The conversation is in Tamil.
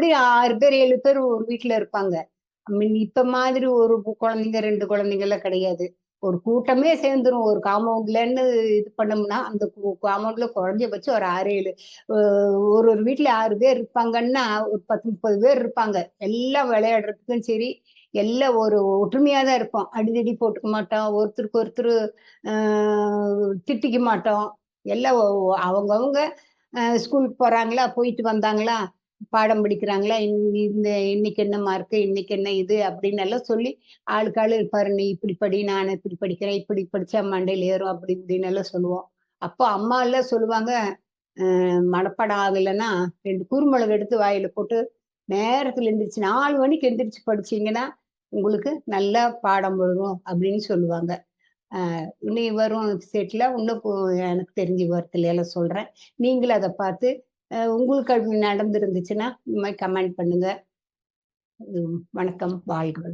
அப்படி 6 பேர் 7 பேர் ஒரு வீட்ல இருப்பாங்க. இப்ப மாதிரி ஒரு குழந்தைங்க 2 குழந்தைங்கலாம் கிடையாது. ஒரு கூட்டமே சேர்ந்துரும். ஒரு காம்பவுண்ட்லன்னு இது பண்ணோம்னா, அந்த காம்பவுண்ட்ல குறைஞ்சபட்சம் ஒரு 6, 7 அ ஒரு ஒரு வீட்ல 6 பேர் இருப்பாங்கன்னா, ஒரு 10, 30 பேர் இருப்பாங்க. எல்லாம் விளையாடுறதுக்கும் சரி, எல்லாம் ஒரு ஒற்றுமையா தான் இருப்போம். அடிதடி போட்டுக்க மாட்டோம். ஒருத்தருக்கு ஒருத்தர் அ திட்டிக்க மாட்டோம். எல்லாம் அவங்கவங்க ஸ்கூலுக்கு போறாங்களா, போயிட்டு வந்தாங்களா, பாடம் படிக்கிறாங்களா, இந்த இன்னைக்கு என்ன மார்க்கு, இன்னைக்கு என்ன இது அப்படின்னு எல்லாம் சொல்லி ஆளுக்கு ஆளு பாரு நீ இப்படி படி, நான் இப்படி படிக்கிறேன், இப்படி படிச்சா மண்டையில ஏறும் அப்படி இப்படின்னு எல்லாம் சொல்லுவோம். அப்போ அம்மா எல்லாம் சொல்லுவாங்க, மனப்பாடம் ஆகலைன்னா 2 குறுமிளகு எடுத்து வாயில போட்டு நேரத்துல எந்திரிச்சு 4 மணிக்கு எந்திரிச்சு படிச்சீங்கன்னா, உங்களுக்கு நல்லா பாடம் விழுகும் அப்படின்னு சொல்லுவாங்க. இனி வரும் செட்ல இன்னும் எனக்கு தெரிஞ்ச வார்த்தையில எல்லாம் சொல்றேன். நீங்களும் அத பார்த்து உங்களுக்கு அப்படி நடந்திருந்துச்சுன்னா, இந்த மாரி கமெண்ட் பண்ணுங்க. வணக்கம். வாழ்க வளமுடன்.